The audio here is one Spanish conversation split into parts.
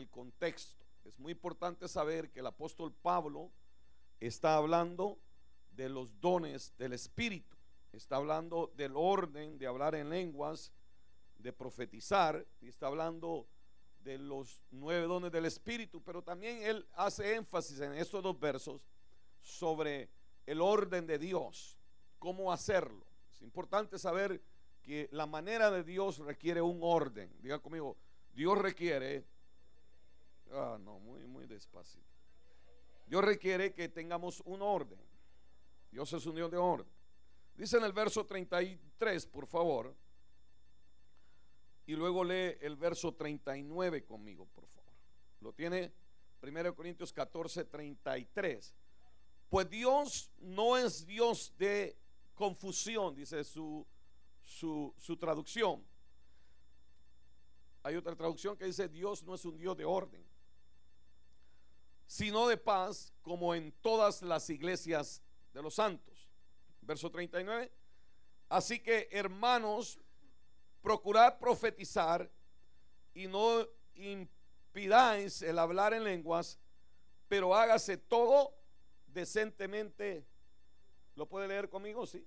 el contexto. Es muy importante saber que el apóstol Pablo está hablando de los dones del Espíritu, está hablando del orden de hablar en lenguas, de profetizar, y está hablando de los 9 dones del Espíritu, pero también él hace énfasis en estos 2 versos sobre el orden de Dios, cómo hacerlo. Es importante saber que la manera de Dios requiere un orden. Diga conmigo, Dios requiere, muy despacito. Dios requiere que tengamos un orden. Dios es un Dios de orden. Dice en el verso 33, por favor, y luego lee el verso 39 conmigo, por favor. Lo tiene 1 Corintios 14, 33. Pues Dios no es Dios de confusión, dice su traducción. Hay otra traducción que dice: Dios no es un Dios de orden, sino de paz, como en todas las iglesias de los santos. Verso 39. Así que, hermanos, procurad profetizar y no impidáis el hablar en lenguas, pero hágase todo decentemente. ¿Lo puede leer conmigo? Sí.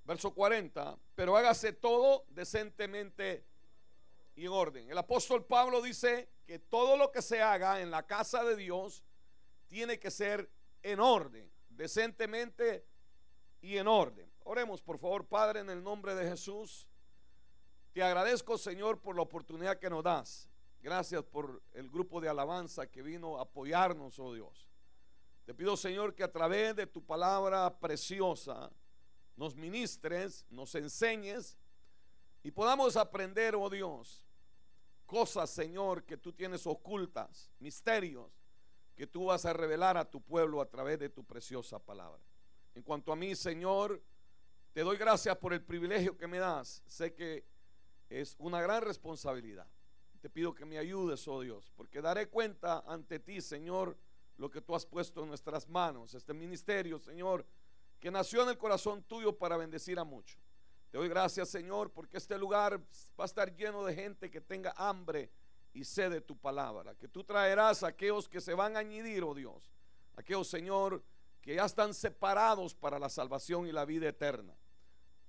Verso 40. Pero hágase todo decentemente y en orden. El apóstol Pablo dice que todo lo que se haga en la casa de Dios tiene que ser en orden, decentemente y en orden. Oremos, por favor. Padre, en el nombre de Jesús, te agradezco, Señor, por la oportunidad que nos das. Gracias por el grupo de alabanza que vino a apoyarnos, oh Dios. Te pido, Señor, que a través de tu palabra preciosa nos ministres, nos enseñes y podamos aprender, oh Dios, cosas, Señor, que tú tienes ocultas, misterios que tú vas a revelar a tu pueblo a través de tu preciosa palabra. En cuanto a mí, Señor, te doy gracias por el privilegio que me das. Sé que es una gran responsabilidad. Te pido que me ayudes, oh Dios, porque daré cuenta ante ti, Señor, lo que tú has puesto en nuestras manos. Este ministerio, Señor, que nació en el corazón tuyo para bendecir a muchos. Te doy gracias, Señor, porque este lugar va a estar lleno de gente que tenga hambre y sed de tu palabra. Que tú traerás a aquellos que se van a añadir, oh Dios, aquellos, Señor, que ya están separados para la salvación y la vida eterna.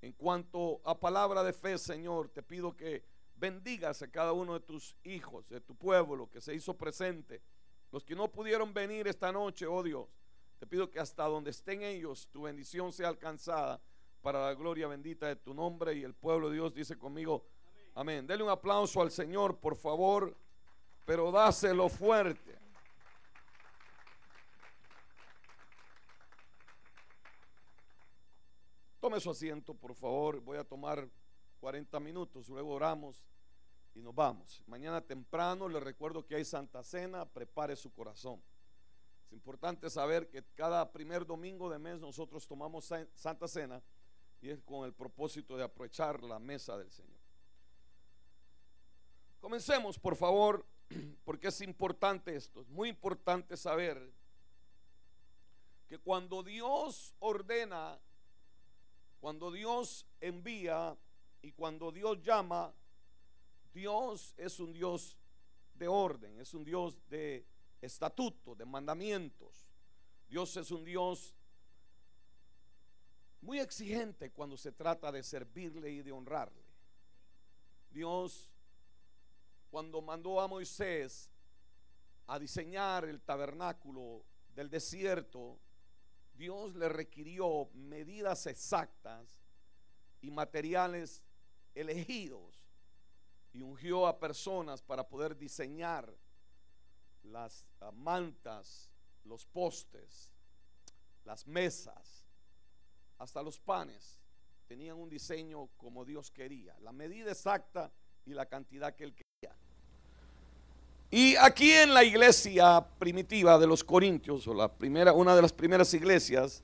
En cuanto a palabra de fe, Señor, te pido que bendigas a cada uno de tus hijos, de tu pueblo que se hizo presente, los que no pudieron venir esta noche, oh Dios. Te pido que hasta donde estén ellos, tu bendición sea alcanzada para la gloria bendita de tu nombre. Y el pueblo de Dios dice conmigo, amén. Dele un aplauso al Señor, por favor, pero dáselo fuerte. Tome su asiento, por favor. Voy a tomar 40 minutos, luego oramos y nos vamos. Mañana temprano les recuerdo que hay Santa Cena. Prepare su corazón. Es importante saber que cada primer domingo de mes nosotros tomamos Santa Cena, y es con el propósito de aprovechar la mesa del Señor. Comencemos, por favor, porque es importante esto. Es muy importante saber que cuando Dios ordena, cuando Dios envía y cuando Dios llama, Dios es un Dios de orden, es un Dios de estatutos, de mandamientos. Dios es un Dios muy exigente cuando se trata de servirle y de honrarle. Dios, cuando mandó a Moisés a diseñar el tabernáculo del desierto, Dios le requirió medidas exactas y materiales elegidos, y ungió a personas para poder diseñar las mantas, los postes, las mesas, hasta los panes. Tenían un diseño como Dios quería, la medida exacta y la cantidad que Él quería. Y aquí en la iglesia primitiva de los Corintios, o una de las primeras iglesias,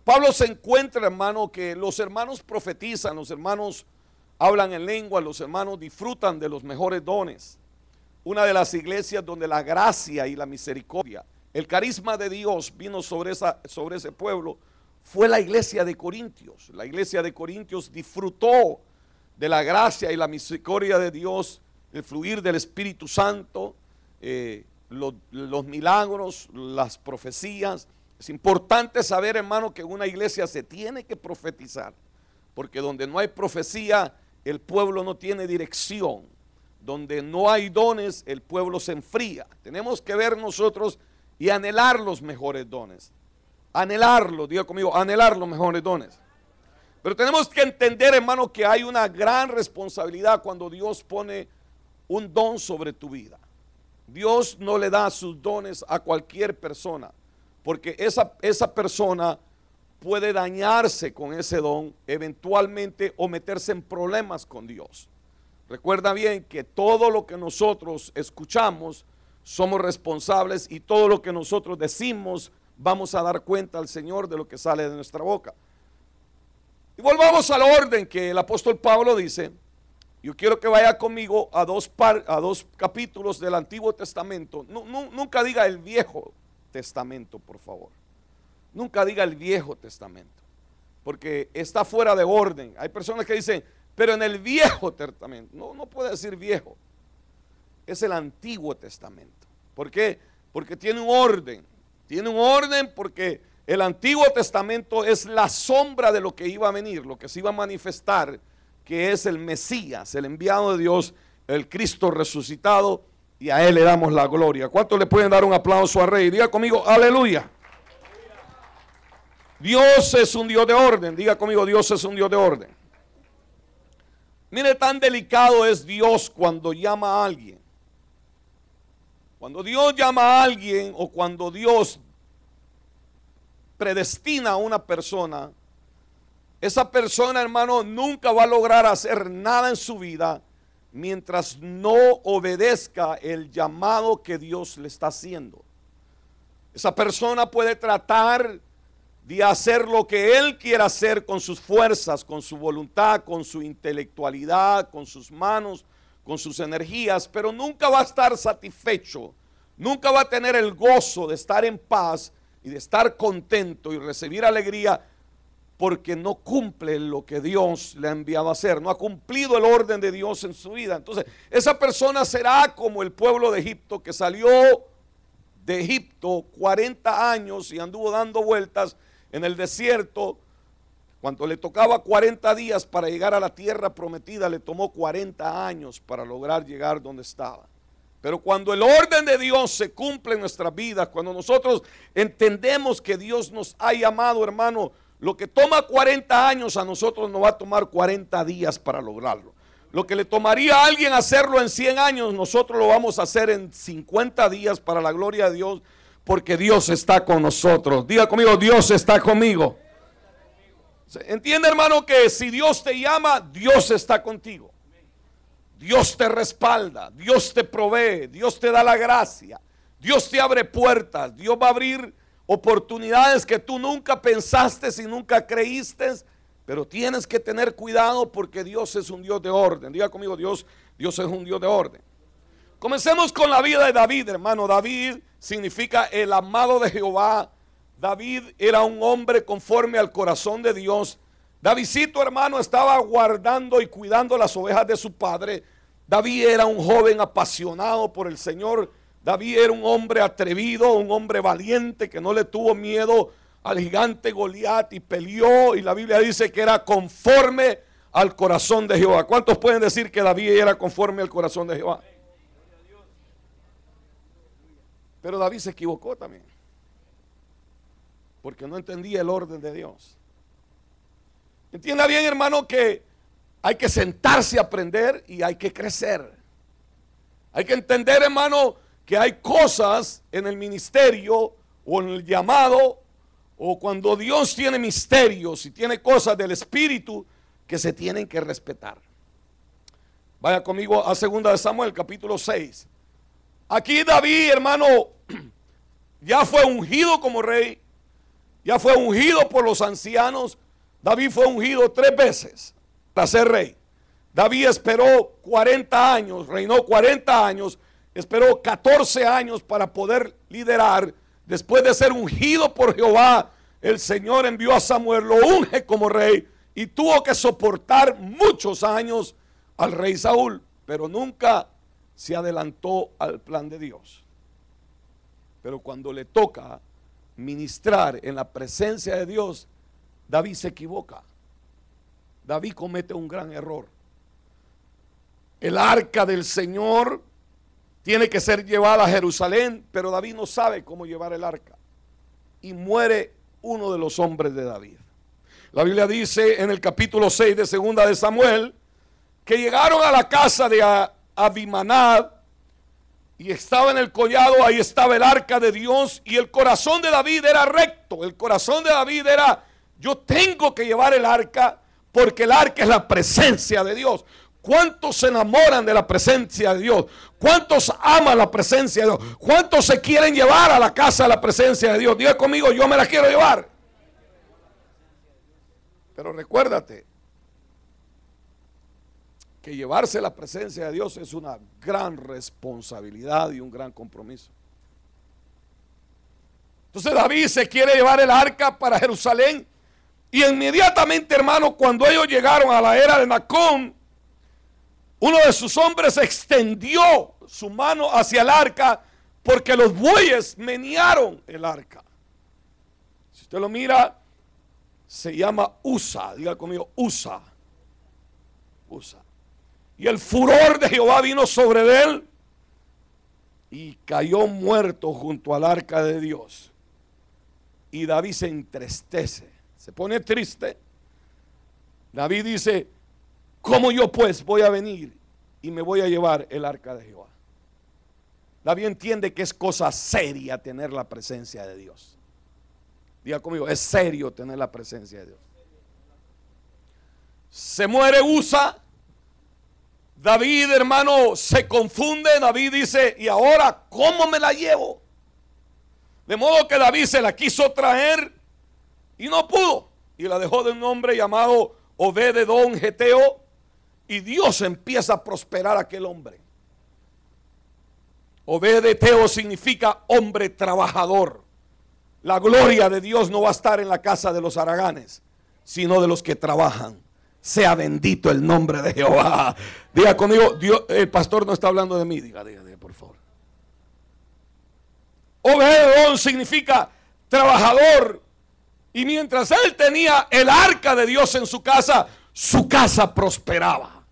Pablo se encuentra, hermano, que los hermanos profetizan, los hermanos hablan en lengua, los hermanos disfrutan de los mejores dones. Una de las iglesias donde la gracia y la misericordia, el carisma de Dios vino sobre ese pueblo, fue la iglesia de Corintios. La iglesia de Corintios disfrutó de la gracia y la misericordia de Dios, el fluir del Espíritu Santo, los milagros, las profecías. Es importante saber, hermano, que en una iglesia se tiene que profetizar, porque donde no hay profecía, el pueblo no tiene dirección. Donde no hay dones, el pueblo se enfría. Tenemos que ver nosotros y anhelar los mejores dones. Anhelarlo, diga conmigo, anhelar los mejores dones. Pero tenemos que entender, hermano, que hay una gran responsabilidad cuando Dios pone un don sobre tu vida. Dios no le da sus dones a cualquier persona, porque esa persona puede dañarse con ese don eventualmente o meterse en problemas con Dios. Recuerda bien que todo lo que nosotros escuchamos somos responsables, y todo lo que nosotros decimos vamos a dar cuenta al Señor de lo que sale de nuestra boca. Y volvamos al orden que el apóstol Pablo dice. Yo quiero que vaya conmigo a dos capítulos del Antiguo Testamento. Nunca diga el Viejo Testamento, por favor. Nunca diga el Viejo Testamento, porque está fuera de orden. Hay personas que dicen, pero en el Viejo Testamento. No puede decir viejo. Es el Antiguo Testamento. ¿Por qué? Porque tiene un orden. Tiene un orden porque el Antiguo Testamento es la sombra de lo que iba a venir, lo que se iba a manifestar, que es el Mesías, el enviado de Dios, el Cristo resucitado, y a Él le damos la gloria. ¿Cuántos le pueden dar un aplauso al Rey? Diga conmigo, aleluya. Dios es un Dios de orden. Diga conmigo, Dios es un Dios de orden. Mire, tan delicado es Dios cuando llama a alguien. Cuando Dios llama a alguien, o cuando Dios predestina a una persona, esa persona, hermano, nunca va a lograr hacer nada en su vida mientras no obedezca el llamado que Dios le está haciendo. Esa persona puede tratar de hacer lo que él quiera hacer con sus fuerzas, con su voluntad, con su intelectualidad, con sus manos, con sus energías, pero nunca va a estar satisfecho, nunca va a tener el gozo de estar en paz y de estar contento y recibir alegría, porque no cumple lo que Dios le ha enviado a hacer, no ha cumplido el orden de Dios en su vida. Entonces esa persona será como el pueblo de Egipto, que salió de Egipto 40 años y anduvo dando vueltas en el desierto. Cuando le tocaba 40 días para llegar a la tierra prometida, le tomó 40 años para lograr llegar donde estaba. Pero cuando el orden de Dios se cumple en nuestras vidas, cuando nosotros entendemos que Dios nos ha llamado, hermano, lo que toma 40 años a nosotros nos va a tomar 40 días para lograrlo. Lo que le tomaría a alguien hacerlo en 100 años, nosotros lo vamos a hacer en 50 días para la gloria de Dios, porque Dios está con nosotros. Diga conmigo, Dios está conmigo. Entiende, hermano, que si Dios te llama, Dios está contigo. Dios te respalda, Dios te provee, Dios te da la gracia, Dios te abre puertas, Dios va a abrir oportunidades que tú nunca pensaste y nunca creíste, pero tienes que tener cuidado porque Dios es un Dios de orden. Diga conmigo, Dios es un Dios de orden. Comencemos con la vida de David, hermano. David significa el amado de Jehová. David era un hombre conforme al corazón de Dios. Davidcito, hermano, estaba guardando y cuidando las ovejas de su padre. David era un joven apasionado por el Señor. David era un hombre atrevido, un hombre valiente que no le tuvo miedo al gigante Goliat y peleó, y la Biblia dice que era conforme al corazón de Jehová. ¿Cuántos pueden decir que David era conforme al corazón de Jehová? Pero David se equivocó también, porque no entendía el orden de Dios. Entienda bien, hermano, que hay que sentarse a aprender y hay que crecer. Hay que entender, hermano, que hay cosas en el ministerio o en el llamado, o cuando Dios tiene misterios y tiene cosas del Espíritu que se tienen que respetar. Vaya conmigo a 2 de Samuel, capítulo 6. Aquí David, hermano, ya fue ungido como rey, ya fue ungido por los ancianos. David fue ungido 3 veces para ser rey. David esperó 40 años, reinó 40 años, esperó 14 años para poder liderar. Después de ser ungido por Jehová, el Señor envió a Samuel, lo unge como rey, y tuvo que soportar muchos años al rey Saúl, pero nunca se adelantó al plan de Dios. Pero cuando le toca ministrar en la presencia de Dios, David se equivoca. David comete un gran error. El arca del Señor tiene que ser llevada a Jerusalén, pero David no sabe cómo llevar el arca. Y muere uno de los hombres de David. La Biblia dice en el capítulo 6 de segunda de Samuel que llegaron a la casa de Abimanab y estaba en el collado, ahí estaba el arca de Dios, y el corazón de David era recto. El corazón de David era: yo tengo que llevar el arca porque el arca es la presencia de Dios. ¿Cuántos se enamoran de la presencia de Dios? ¿Cuántos aman la presencia de Dios? ¿Cuántos se quieren llevar a la casa de la presencia de Dios? Diga conmigo: yo me la quiero llevar. Pero recuérdate que llevarse la presencia de Dios es una gran responsabilidad y un gran compromiso. Entonces David se quiere llevar el arca para Jerusalén, y inmediatamente, hermano, cuando ellos llegaron a la era de Nacón, uno de sus hombres extendió su mano hacia el arca porque los bueyes menearon el arca. Si usted lo mira, se llama Usa. Diga conmigo: Usa. Usa. Y el furor de Jehová vino sobre él y cayó muerto junto al arca de Dios. Y David se entristece, se pone triste. David dice: ¿cómo yo pues voy a venir y me voy a llevar el arca de Jehová? David entiende que es cosa seria tener la presencia de Dios. Diga conmigo: es serio tener la presencia de Dios. Se muere Usa. David, hermano, se confunde. David dice: ¿y ahora cómo me la llevo? De modo que David se la quiso traer y no pudo, y la dejó de un hombre llamado Obed-edom Geteo, y Dios empieza a prosperar a aquel hombre. Obed-edom significa hombre trabajador. La gloria de Dios no va a estar en la casa de los haraganes, sino de los que trabajan. Sea bendito el nombre de Jehová. Diga conmigo: Dios, el pastor no está hablando de mí. Diga, por favor. Obed-edom significa trabajador. Y mientras él tenía el arca de Dios en su casa prosperaba.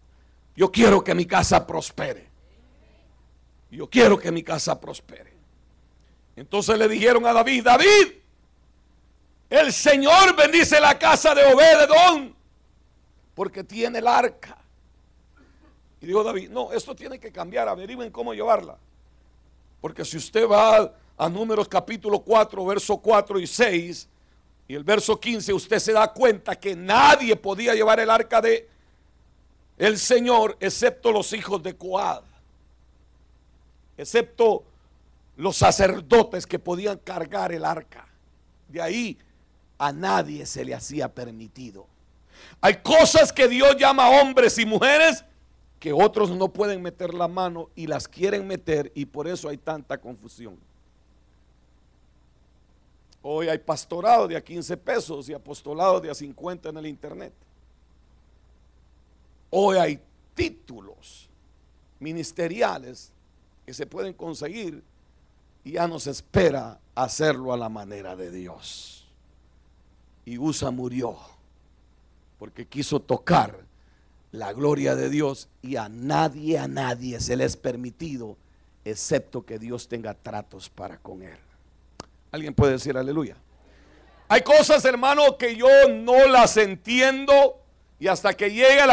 Yo quiero que mi casa prospere. Yo quiero que mi casa prospere. Entonces le dijeron a David: David, el Señor bendice la casa de Obed-edom porque tiene el arca. Y dijo David: no, esto tiene que cambiar, averigüen cómo llevarla. Porque si usted va a Números capítulo 4, verso 4 y 6 y el verso 15, usted se da cuenta que nadie podía llevar el arca de el Señor excepto los hijos de Coad, excepto los sacerdotes que podían cargar el arca. De ahí a nadie se le hacía permitido. Hay cosas que Dios llama a hombres y mujeres que otros no pueden meter la mano y las quieren meter, y por eso hay tanta confusión. Hoy hay pastorado de a 15 pesos y apostolado de a 50 en el internet. Hoy hay títulos ministeriales que se pueden conseguir y ya nos espera hacerlo a la manera de Dios. Y Usa murió porque quiso tocar la gloria de Dios, y a nadie se le es permitido excepto que Dios tenga tratos para con él. ¿Alguien puede decir aleluya? Hay cosas, hermano, que yo no las entiendo, y hasta que llegue la